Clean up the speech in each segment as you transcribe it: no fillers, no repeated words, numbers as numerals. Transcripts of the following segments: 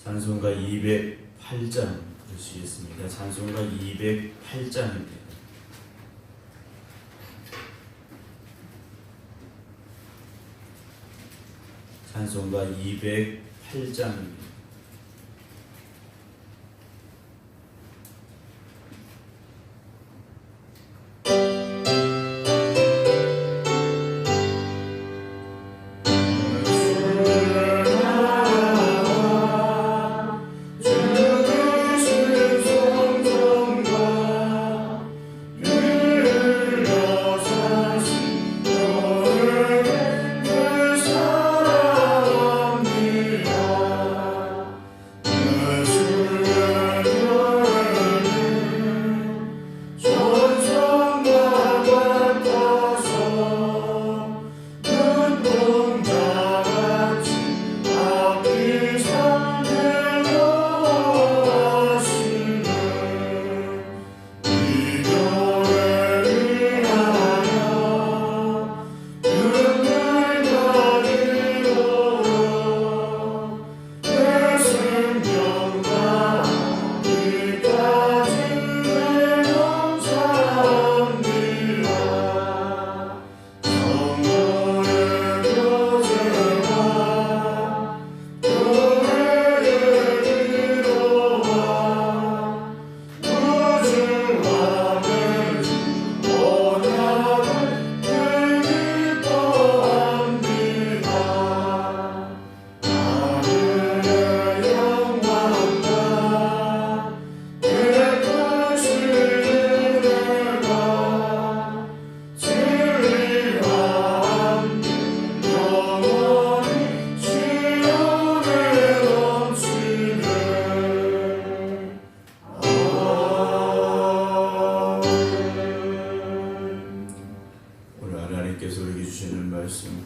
찬송가 208장 부르시겠습니다. 찬송가 208장입니다. 찬송가 208장입니다.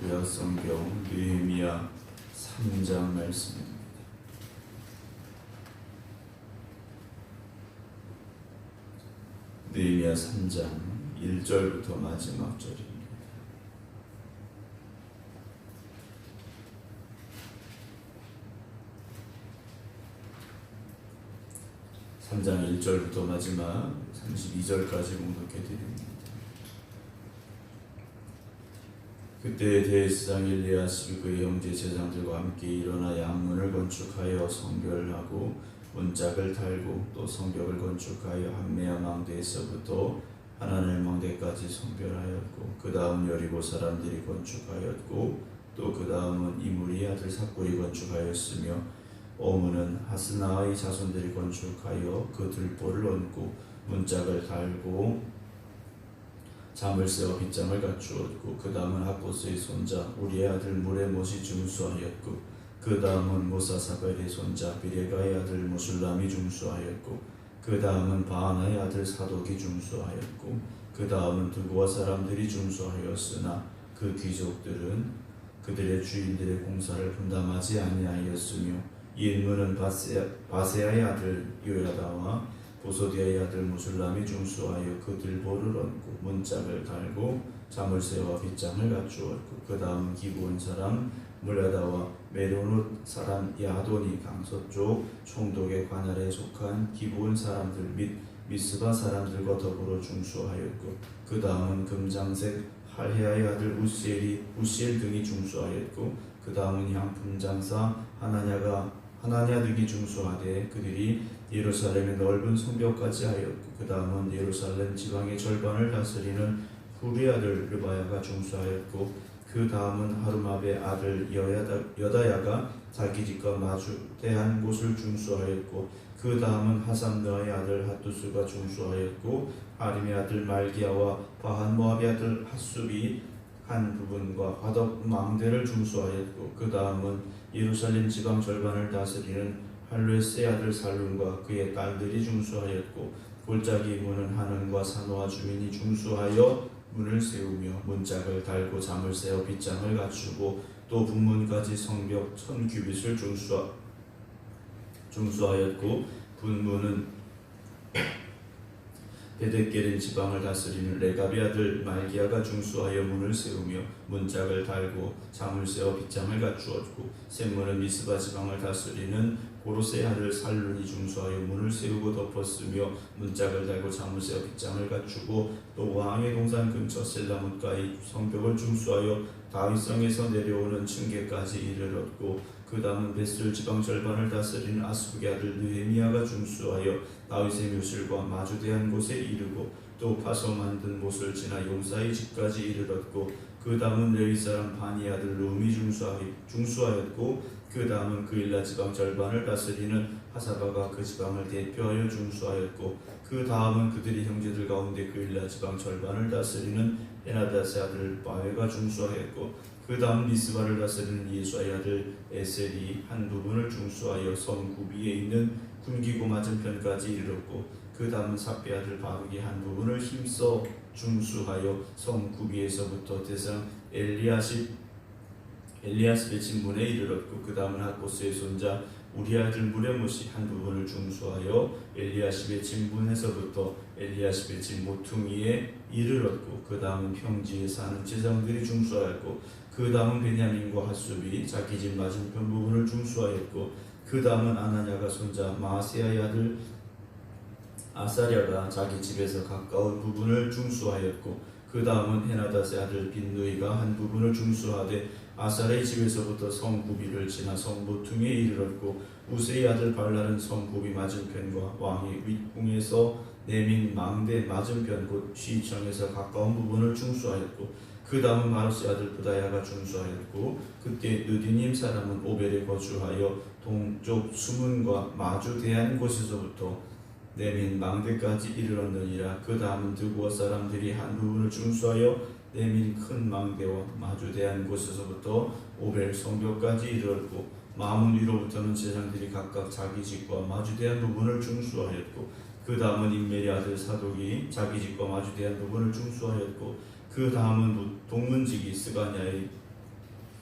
구약성경 느헤미야 3장 말씀입니다. 느헤미야 3장 1절부터 마지막 절입니다. (3장 1절부터) 마지막 32절까지 공독해 드립니다. 그때 대제사장 엘리야십이 그의 형제 제사장들과 함께 일어나 양문을 건축하여 성별하고 문짝을 달고 또 성벽을 건축하여 한메아 망대에서부터 하나넬 망대까지 성별하였고 그 다음 여리고 사람들이 건축하였고 또 그 다음은 이므리 아들 삭골이 건축하였으며 오므는 하스나의 자손들이 건축하여 그 들보를 얹고 문짝을 달고 잠을 세워 빗장을 갖추었고 그 다음은 하보스의 손자 우리의 아들 무레못이 중수하였고 그 다음은 모사사벨의 손자 비레가의 아들 모술람이 중수하였고 그 다음은 바하나의 아들 사독이 중수하였고 그 다음은 드고와 사람들이 중수하였으나 그 귀족들은 그들의 주인들의 공사를 분담하지 아니하였으며 일문은 바세아의 아들 요야다와 보소디아의 아들 무술람이 중수하여 그 들보를 얹고 문짝을 달고 잠을 세워 빗장을 갖추었고 그 다음 기브온 사람 물라다와 메로노 사람 야돈이 강서쪽 총독의 관할에 속한 기브온 사람들 및 미스바 사람들과 더불어 중수하였고 그 다음은 금장색 할헤아의 아들 우시엘 등이 중수하였고 그 다음은 향품장사 하나냐 등이 중수하되 그들이 예루살렘의 넓은 성벽까지 하였고 그 다음은 예루살렘 지방의 절반을 다스리는 후리 아들 르바야가 중수하였고 그 다음은 하루마베 아들 여다야가 자기 집과 마주대한 곳을 중수하였고 그 다음은 하삼느아의 아들 핫두스가 중수하였고 아림의 아들 말기야와 바한 모압의 아들 핫숲이 한 부분과 화덕 망대를 중수하였고 그 다음은 예루살렘 지방 절반을 다스리는 할루에스의 아들 살룸과 그의 딸들이 중수하였고 골짜기 문은 하는과 산호와 주민이 중수하여 문을 세우며 문짝을 달고 잠을 세워 빗장을 갖추고 또 분문까지 성벽 1000규빗을 중수하였고 분문은 베데겔린 지방을 다스리는 레갑의 아들 말기야가 중수하여 문을 세우며 문짝을 달고 잠을 세워 빗장을 갖추었고 샘문은 미스바 지방을 다스리는 보로스의 아들 살룬이 중수하여 문을 세우고 덮었으며 문짝을 달고 잠을 세워 빗장을 갖추고 또 왕의 동산 근처 셀라문가의 성벽을 중수하여 다윗성에서 내려오는 층계까지 이르렀고 그 다음은 베슬 지방 절반을 다스리는 아스북의 아들 느헤미야가 중수하여 다윗의 묘실과 마주대한 곳에 이르고 또 파서 만든 못을 지나 용사의 집까지 이르렀고 그 다음은 레위 사람 바니 아들 룸이 중수하였고 그 다음은 그일라 지방 절반을 다스리는 하사바가 그 지방을 대표하여 중수하였고 그 다음은 그들의 형제들 가운데 그일라 지방 절반을 다스리는 헤나닷의 아들 바웨가 중수하였고 그 다음 미스바를 다스리는 예수아의 아들 에셀이 한 부분을 중수하여 성 구비에 있는 군기고 맞은편까지 이르렀고 그 다음은 삽비 아들 바룩이 한 부분을 힘써 중수하여 성 구비에서부터 대상 엘리아십의 진문에 이르렀고 그 다음은 학보스의 손자 우리 아들 무레못이 한 부분을 중수하여 엘리아십의 진문에서부터 엘리아십의 진 모퉁이에 이르렀고 그 다음은 평지에 사는 제사장들이 중수하였고 그 다음은 베냐민과 핫숲이 자기 집 맞은편 부분을 중수하였고 그 다음은 아나냐가 손자 마아세야의 아들 아사랴가 자기 집에서 가까운 부분을 중수하였고 그 다음은 헤나닷의 아들 빈누이가 한 부분을 중수하되 아사랴의 집에서부터 성구비를 지나 성모퉁이에 이르렀고 우세의 아들 발랄은 성구비 맞은편과 왕의 윗궁에서 내민 망대 맞은편 곧 시청에서 가까운 부분을 중수하였고 그 다음은 마루스의 아들 부다야가 중수하였고 그때 느디님 사람은 오벨에 거주하여 동쪽 수문과 마주대한 곳에서부터 내민 망대까지 이르렀느니라. 그 다음은 드고아 사람들이 한 부분을 중수하여 내민 큰 망대와 마주대한 곳에서부터 오벨 성벽까지 이르렀고 마문 위로부터는 제사장들이 각각 자기 집과 마주대한 부분을 중수하였고 그 다음은 임멜의 아들 사독이 자기 집과 마주대한 부분을 중수하였고 그 다음은 동문지기 스가냐의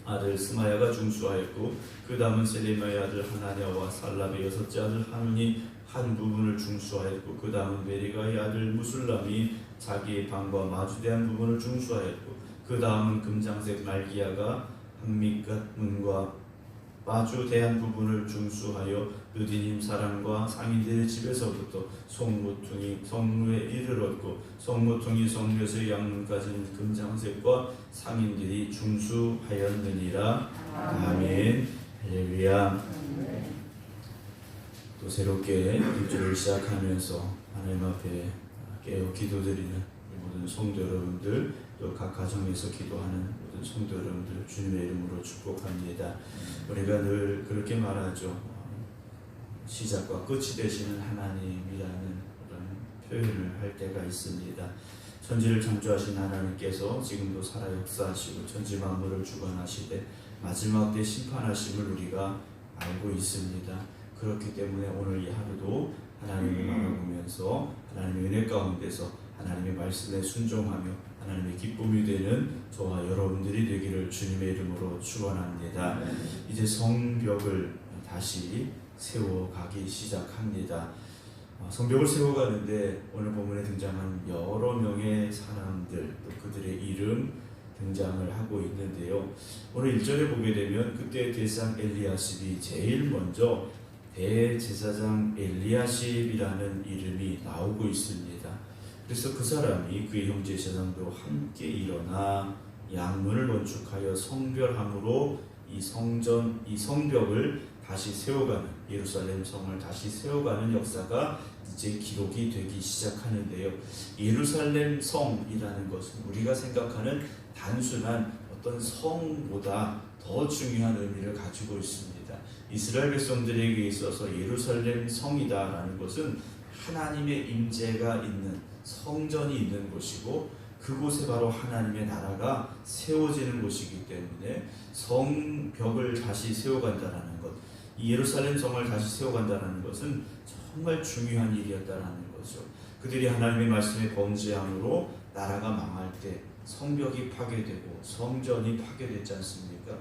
아들 스마야가 중수하였고 그 다음은 셀레마의 아들 하나냐와 살랍의 여섯째 아들 하눈이 한 부분을 중수하였고 그 다음은 베리가의 아들 무술람이 자기의 방과 마주대한 부분을 중수하였고 그 다음은 금장색 말기야가 한밑갓 문과 마주대한 부분을 중수하여 느디님 사람과 상인들의 집에서부터 송모퉁이 성루에 이르렀고 성모퉁이 성루에서 양문까지는 금장색과 상인들이 중수하였느니라. 아멘. 할렐루야. 또 새롭게 일주를 시작하면서 하나님 앞에 깨어 기도드리는 모든 성도 여러분들 또 각 가정에서 기도하는 모든 성도 여러분들 주님의 이름으로 축복합니다. 우리가 늘 그렇게 말하죠. 시작과 끝이 되시는 하나님이라는 그런 표현을 할 때가 있습니다. 천지를 창조하신 하나님께서 지금도 살아 역사하시고 천지 만물을 주관하시되 마지막 때 심판하심을 우리가 알고 있습니다. 그렇기 때문에 오늘 이 하루도 하나님을 바라보면서 하나님의 은혜 가운데서 하나님의 말씀에 순종하며 하나님의 기쁨이 되는 저와 여러분들이 되기를 주님의 이름으로 축원합니다. 이제 성벽을 다시 세워가기 시작합니다. 성벽을 세워가는데 오늘 본문에 등장한 여러 명의 사람들 또 그들의 이름 등장을 하고 있는데요. 오늘 1절에 보게 되면 그때 대상 엘리야십이 제일 먼저 대제사장 엘리야십이라는 이름이 나오고 있습니다. 그래서 그 사람이 그의 형제 제사장도 함께 일어나 양문을 건축하여 성별함으로 이 성벽을 다시 세워가는 예루살렘 성을 다시 세워가는 역사가 이제 기록이 되기 시작하는데요. 예루살렘 성이라는 것은 우리가 생각하는 단순한 어떤 성보다 더 중요한 의미를 가지고 있습니다. 이스라엘 백성들에게 있어서 예루살렘 성이다라는 것은 하나님의 임재가 있는 성전이 있는 곳이고 그곳에 바로 하나님의 나라가 세워지는 곳이기 때문에 성벽을 다시 세워간다라는 것, 이 예루살렘 성을 다시 세워간다라는 것은 정말 중요한 일이었다라는 거죠. 그들이 하나님의 말씀에 범죄함으로 나라가 망할 때 성벽이 파괴되고 성전이 파괴됐지 않습니까?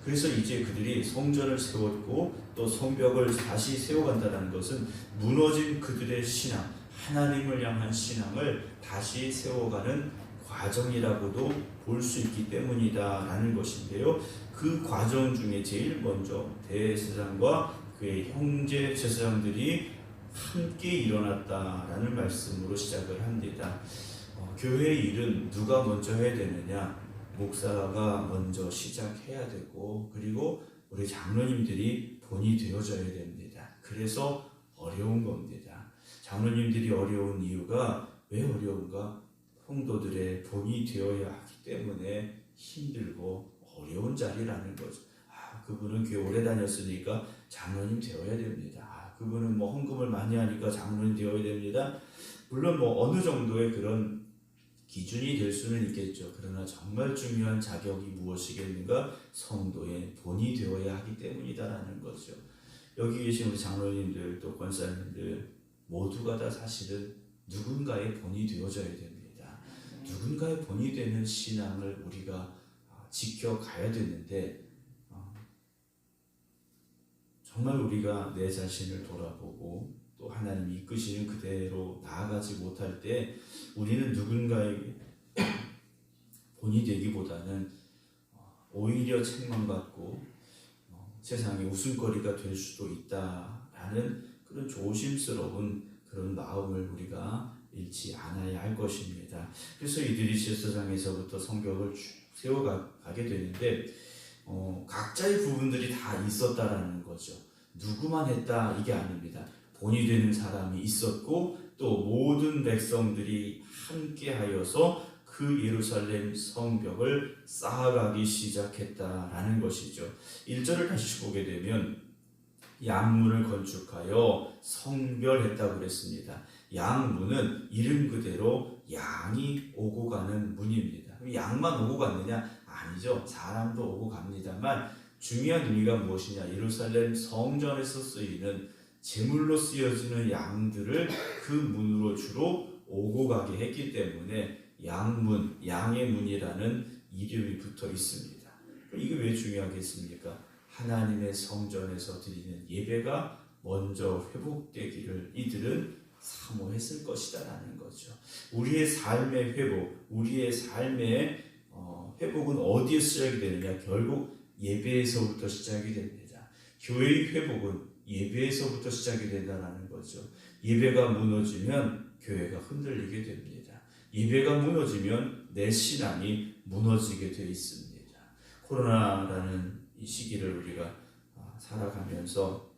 그래서 이제 그들이 성전을 세웠고 또 성벽을 다시 세워간다는 것은 무너진 그들의 신앙, 하나님을 향한 신앙을 다시 세워가는 과정이라고도 볼 수 있기 때문이다라는 것인데요. 그 과정 중에 제일 먼저 대제사장과 그의 형제 제사장들이 함께 일어났다라는 말씀으로 시작을 합니다. 교회의 일은 누가 먼저 해야 되느냐? 목사가 먼저 시작해야 되고, 그리고 우리 장로님들이 본이 되어져야 됩니다. 그래서 어려운 겁니다. 장로님들이 어려운 이유가 왜 어려운가? 성도들의 본이 되어야 하기 때문에 힘들고 어려운 자리라는 거죠. 그분은 교회 오래 다녔으니까 장로님 되어야 됩니다. 그분은 헌금을 많이 하니까 장로님 되어야 됩니다. 물론 어느 정도의 그런 기준이 될 수는 있겠죠. 그러나 정말 중요한 자격이 무엇이겠는가? 성도의 본이 되어야 하기 때문이다라는 거죠. 여기 계신 우리 장로님들 또 권사님들 모두가 다 사실은 누군가의 본이 되어져야 됩니다. 누군가의 본이 되는 신앙을 우리가 지켜가야 되는데 정말 우리가 내 자신을 돌아보고 또 하나님이 이끄시는 그대로 나아가지 못할 때 우리는 누군가에게 본이 되기보다는 오히려 책망받고 세상의 웃음거리가 될 수도 있다라는 그런 조심스러운 그런 마음을 우리가 잃지 않아야 할 것입니다. 그래서 이들이 제사장에서부터 성벽을 쭉 세워가게 되는데 각자의 부분들이 다 있었다라는 거죠. 누구만 했다 이게 아닙니다. 본이 되는 사람이 있었고 또 모든 백성들이 함께하여서 그 예루살렘 성벽을 쌓아가기 시작했다라는 것이죠. 1절을 다시 보게 되면 양문을 건축하여 성별했다고 그랬습니다. 양문은 이름 그대로 양이 오고 가는 문입니다. 양만 오고 갔느냐? 아니죠. 사람도 오고 갑니다만 중요한 의미가 무엇이냐? 예루살렘 성전에서 쓰이는 제물로 쓰여지는 양들을 그 문으로 주로 오고 가게 했기 때문에 양문, 양의 문이라는 이름이 붙어 있습니다. 이게 왜 중요하겠습니까? 하나님의 성전에서 드리는 예배가 먼저 회복되기를 이들은 사모했을 것이다라는 거죠. 우리의 삶의 회복, 우리의 삶의 회복은 어디에 시작이 되느냐? 결국 예배에서부터 시작이 됩니다. 교회의 회복은 예배에서부터 시작이 된다는 거죠. 예배가 무너지면 교회가 흔들리게 됩니다. 예배가 무너지면 내 신앙이 무너지게 되어 있습니다. 코로나라는 이 시기를 우리가 살아가면서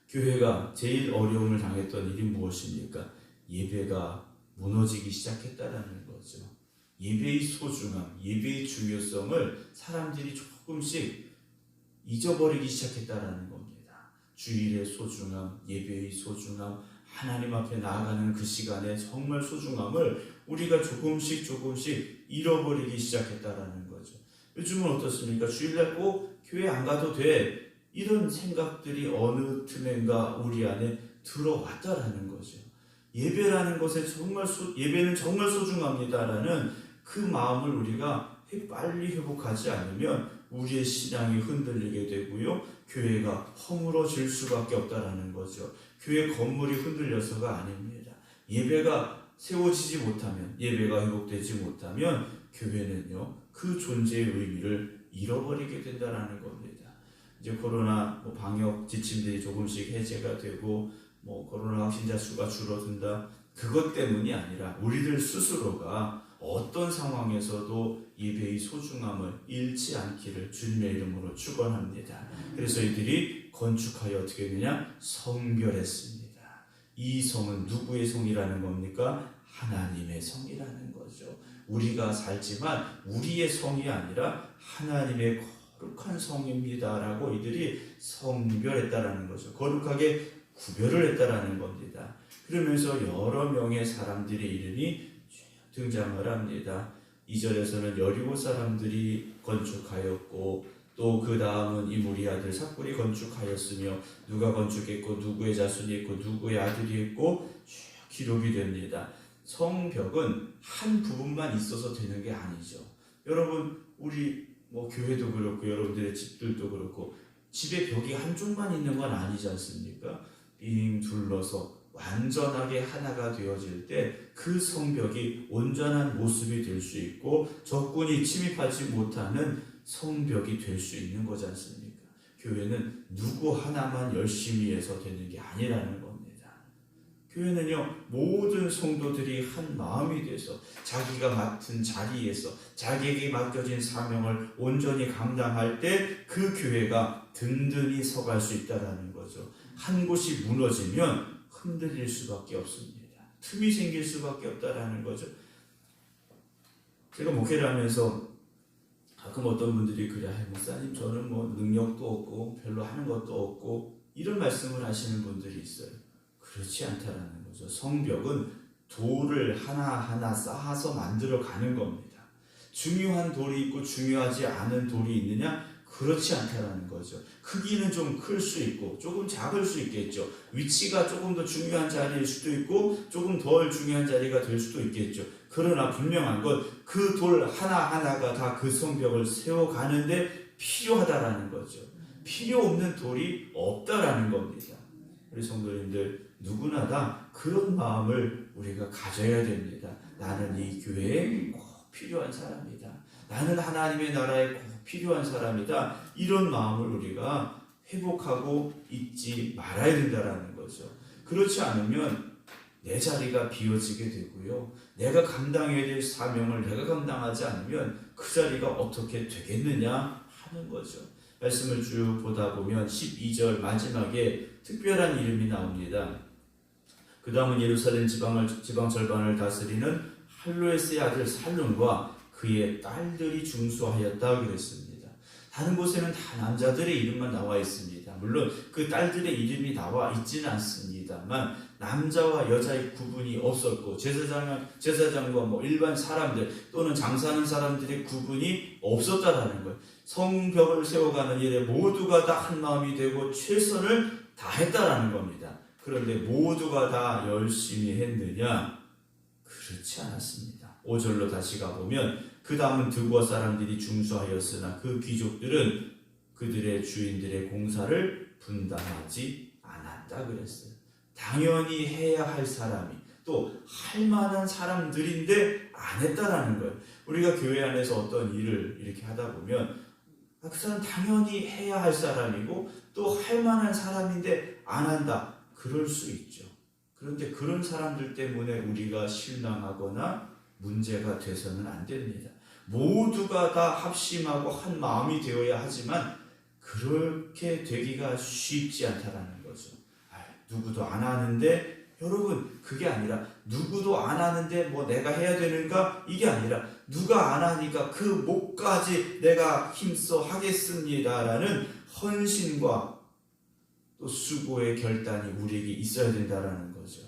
교회가 제일 어려움을 당했던 일이 무엇입니까? 예배가 무너지기 시작했다라는 거죠. 예배의 소중함, 예배의 중요성을 사람들이 조금씩 잊어버리기 시작했다라는 겁니다. 주일의 소중함, 예배의 소중함, 하나님 앞에 나아가는 그 시간의 정말 소중함을 우리가 조금씩 잃어버리기 시작했다라는 거죠. 요즘은 어떻습니까? 주일날 꼭 교회 안 가도 돼. 이런 생각들이 어느 틈엔가 우리 안에 들어왔다라는 거죠. 예배라는 것에 예배는 정말 소중합니다라는 그 마음을 우리가 빨리 회복하지 않으면 우리의 신앙이 흔들리게 되고요. 교회가 허물어질 수밖에 없다라는 거죠. 교회 건물이 흔들려서가 아닙니다. 예배가 세워지지 못하면, 예배가 회복되지 못하면 교회는요, 그 존재의 의미를 잃어버리게 된다라는 겁니다. 이제 코로나 방역 지침들이 조금씩 해제가 되고 코로나 확진자 수가 줄어든다. 그것 때문이 아니라 우리들 스스로가 어떤 상황에서도 예배의 소중함을 잃지 않기를 주님의 이름으로 축원합니다. 그래서 이들이 건축하여 어떻게 되냐? 성별했습니다. 이 성은 누구의 성이라는 겁니까? 하나님의 성이라는 거죠. 우리가 살지만 우리의 성이 아니라 하나님의 거룩한 성입니다라고 이들이 성별했다라는 거죠. 거룩하게 구별을 했다라는 겁니다. 그러면서 여러 명의 사람들의 이름이 등장을 합니다. 2절에서는 여리고 사람들이 건축하였고 또 그 다음은 이므리 아들 삭불이 건축하였으며 누가 건축했고 누구의 자손이 있고 누구의 아들이 있고 기록이 됩니다. 성벽은 한 부분만 있어서 되는 게 아니죠. 여러분 우리 교회도 그렇고 여러분들의 집들도 그렇고 집의 벽이 한쪽만 있는 건 아니지 않습니까? 빙 둘러서 완전하게 하나가 되어질 때 그 성벽이 온전한 모습이 될 수 있고 적군이 침입하지 못하는 성벽이 될 수 있는 거지 않습니까? 교회는 누구 하나만 열심히 해서 되는 게 아니라는 겁니다. 교회는요, 모든 성도들이 한 마음이 돼서 자기가 맡은 자리에서 자기에게 맡겨진 사명을 온전히 감당할 때 그 교회가 든든히 서갈 수 있다는 거죠. 한 곳이 무너지면 흔들릴 수밖에 없습니다. 틈이 생길 수밖에 없다는 거죠. 제가 목회를 하면서 가끔 어떤 분들이 그래, 목사님 저는 뭐 능력도 없고 별로 하는 것도 없고 이런 말씀을 하시는 분들이 있어요. 그렇지 않다라는 거죠. 성벽은 돌을 하나하나 쌓아서 만들어 가는 겁니다. 중요한 돌이 있고 중요하지 않은 돌이 있느냐? 그렇지 않다라는 거죠. 크기는 좀 클 수 있고 조금 작을 수 있겠죠. 위치가 조금 더 중요한 자리일 수도 있고 조금 덜 중요한 자리가 될 수도 있겠죠. 그러나 분명한 건 그 돌 하나하나가 다 그 성벽을 세워가는데 필요하다라는 거죠. 필요 없는 돌이 없다라는 겁니다. 우리 성도님들 누구나 다 그런 마음을 우리가 가져야 됩니다. 나는 이 교회에 꼭 필요한 사람이다. 나는 하나님의 나라에 꼭 필요한 사람이다. 이런 마음을 우리가 회복하고 잊지 말아야 된다는 거죠. 그렇지 않으면 내 자리가 비워지게 되고요. 내가 감당해야 될 사명을 내가 감당하지 않으면 그 자리가 어떻게 되겠느냐 하는 거죠. 말씀을 쭉 보다 보면 12절 마지막에 특별한 이름이 나옵니다. 그 다음은 예루살렘 지방 절반을 다스리는 할로에스의 아들 살룸과 그의 딸들이 중수하였다 그랬습니다. 다른 곳에는 다 남자들의 이름만 나와 있습니다. 물론 그 딸들의 이름이 나와 있지는 않습니다만 남자와 여자의 구분이 없었고 제사장과 뭐 일반 사람들 또는 장사하는 사람들의 구분이 없었다라는 거예요. 성벽을 세워가는 일에 모두가 다 한 마음이 되고 최선을 다했다라는 겁니다. 그런데 모두가 다 열심히 했느냐? 그렇지 않았습니다. 5절로 다시 가보면 그 다음은 드고아 사람들이 중수하였으나 그 귀족들은 그들의 주인들의 공사를 분담하지 않았다 그랬어요. 당연히 해야 할 사람이 또 할 만한 사람들인데 안 했다라는 거예요. 우리가 교회 안에서 어떤 일을 이렇게 하다 보면 그 사람 당연히 해야 할 사람이고 또 할 만한 사람인데 안 한다. 그럴 수 있죠. 그런데 그런 사람들 때문에 우리가 실망하거나 문제가 돼서는 안 됩니다. 모두가 다 합심하고 한 마음이 되어야 하지만 그렇게 되기가 쉽지 않다라는 거죠. 누구도 안 하는데 여러분 그게 아니라 누구도 안 하는데 뭐 내가 해야 되는가 이게 아니라 누가 안 하니까 그 목까지 내가 힘써 하겠습니다라는 헌신과 또 수고의 결단이 우리에게 있어야 된다라는 거죠.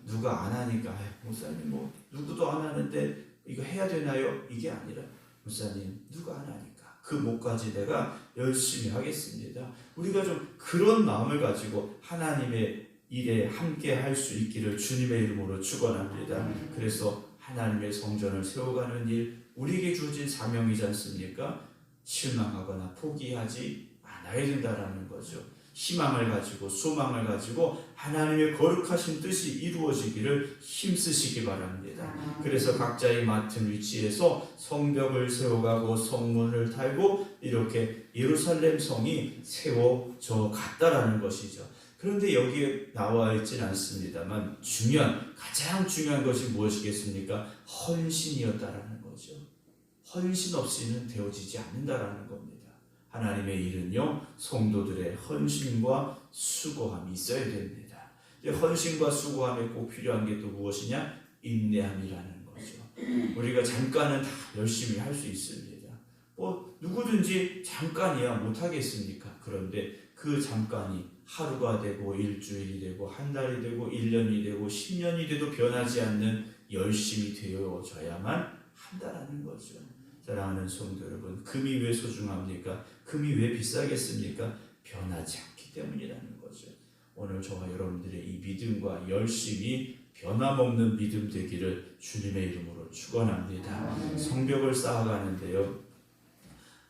누가 안 하니까 목사님 뭐 누구도 안 하는데 이거 해야 되나요? 이게 아니라 목사님 누가 안 하니까 그 목까지 내가 열심히 하겠습니다. 우리가 좀 그런 마음을 가지고 하나님의 일에 함께 할 수 있기를 주님의 이름으로 축원합니다. 그래서 하나님의 성전을 세워가는 일 우리에게 주어진 사명이지 않습니까? 실망하거나 포기하지 않아야 된다라는 거죠. 희망을 가지고 소망을 가지고 하나님의 거룩하신 뜻이 이루어지기를 힘쓰시기 바랍니다. 그래서 각자의 맡은 위치에서 성벽을 세워가고 성문을 달고 이렇게 예루살렘 성이 세워져 갔다라는 것이죠. 그런데 여기에 나와 있지는 않습니다만 가장 중요한 것이 무엇이겠습니까? 헌신이었다라는 거죠. 헌신 없이는 되어지지 않는다라는 겁니다. 하나님의 일은요, 성도들의 헌신과 수고함이 있어야 됩니다. 헌신과 수고함에 꼭 필요한 게 또 무엇이냐? 인내함이라는 거죠. 우리가 잠깐은 다 열심히 할 수 있습니다. 누구든지 잠깐이야 못하겠습니까? 그런데 그 잠깐이 하루가 되고 일주일이 되고 한 달이 되고 1년이 되고 10년이 돼도 변하지 않는 열심이 되어져야만 한다라는 거죠. 사랑하는 성도 여러분, 금이 왜 소중합니까? 금이 왜 비싸겠습니까? 변하지 않기 때문이라는 거죠. 오늘 저와 여러분들의 이 믿음과 열심이 변함없는 믿음 되기를 주님의 이름으로 축원합니다. 성벽을 쌓아가는데요,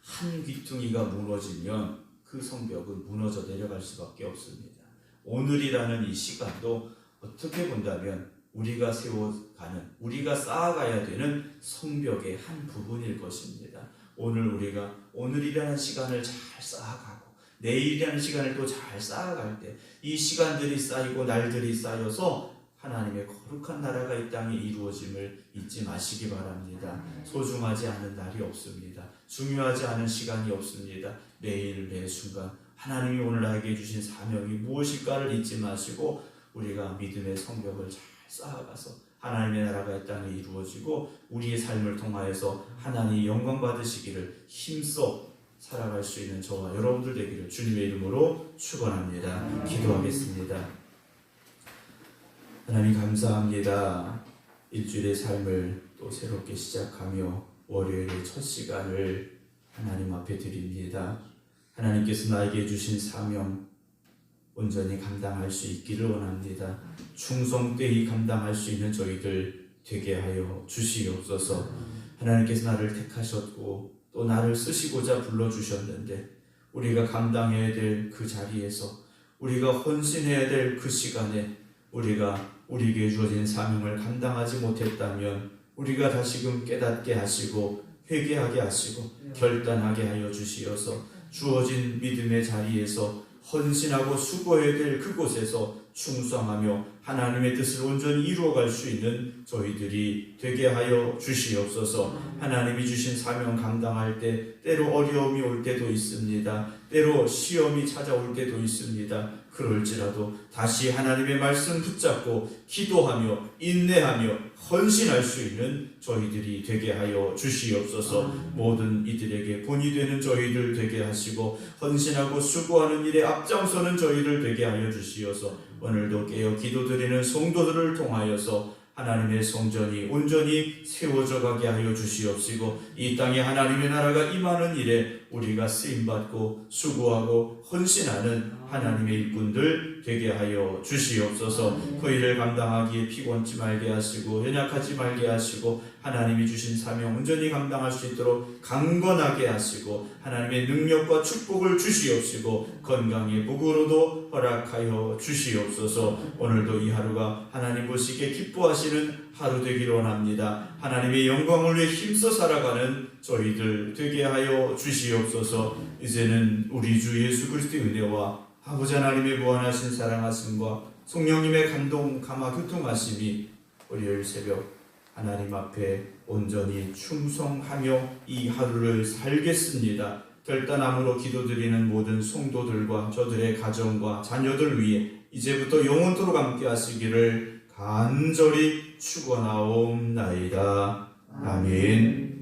한 귀퉁이가 무너지면 그 성벽은 무너져 내려갈 수밖에 없습니다. 오늘이라는 이 시간도 어떻게 본다면 우리가 세워가는, 우리가 쌓아가야 되는 성벽의 한 부분일 것입니다. 오늘이라는 시간을 잘 쌓아가고 내일이라는 시간을 또 잘 쌓아갈 때 이 시간들이 쌓이고 날들이 쌓여서 하나님의 거룩한 나라가 이 땅에 이루어짐을 잊지 마시기 바랍니다. 소중하지 않은 날이 없습니다. 중요하지 않은 시간이 없습니다. 매일 매 순간 하나님이 오늘 나에게 주신 사명이 무엇일까를 잊지 마시고 우리가 믿음의 성벽을 잘 쌓아가서 하나님의 나라가 이 땅에 이루어지고 우리의 삶을 통하여서 하나님이 영광 받으시기를 힘써 살아갈 수 있는 저와 여러분들 되기를 주님의 이름으로 축원합니다. 기도하겠습니다. 하나님 감사합니다. 일주일의 삶을 또 새롭게 시작하며 월요일의 첫 시간을 하나님 앞에 드립니다. 하나님께서 나에게 주신 사명 온전히 감당할 수 있기를 원합니다. 충성되이 감당할 수 있는 저희들 되게 하여 주시옵소서. 하나님께서 나를 택하셨고 또 나를 쓰시고자 불러주셨는데 우리가 감당해야 될 그 자리에서 우리가 헌신해야 될 그 시간에 우리가 우리에게 주어진 사명을 감당하지 못했다면 우리가 다시금 깨닫게 하시고 회개하게 하시고 결단하게 하여 주시어서 주어진 믿음의 자리에서 헌신하고 수고해야 될 그곳에서 충성하며 하나님의 뜻을 온전히 이루어갈 수 있는 저희들이 되게 하여 주시옵소서. 하나님이 주신 사명 감당할 때 때로 어려움이 올 때도 있습니다. 때로 시험이 찾아올 때도 있습니다. 그럴지라도 다시 하나님의 말씀 붙잡고 기도하며 인내하며 헌신할 수 있는 저희들이 되게 하여 주시옵소서. 모든 이들에게 본이 되는 저희들 되게 하시고 헌신하고 수고하는 일에 앞장서는 저희들 되게 하여 주시어서 오늘도 깨어 기도드리는 성도들을 통하여서 하나님의 성전이 온전히 세워져 가게 하여 주시옵시고 이 땅에 하나님의 나라가 임하는 일에 우리가 쓰임받고 수고하고 헌신하는 하나님의 일꾼들 되게 하여 주시옵소서. 그 일을 감당하기에 피곤치 말게 하시고 연약하지 말게 하시고 하나님이 주신 사명 온전히 감당할 수 있도록 강건하게 하시고 하나님의 능력과 축복을 주시옵시고 건강의 복으로도 허락하여 주시옵소서. 오늘도 이 하루가 하나님 보시기에 기뻐하시는 하루 되기를 원합니다. 하나님의 영광을 위해 힘써 살아가는 저희들 되게 하여 주시옵소서. 이제는 우리 주 예수 그리스도의 은혜와 아버지 하나님의 무한하신 사랑하심과 성령님의 감동 감화 교통하심이 월요일 새벽 하나님 앞에 온전히 충성하며 이 하루를 살겠습니다. 결단함으로 기도드리는 모든 성도들과 저들의 가정과 자녀들 위해 이제부터 영원토록 함께 하시기를 간절히 축원하옵나이다. 아멘.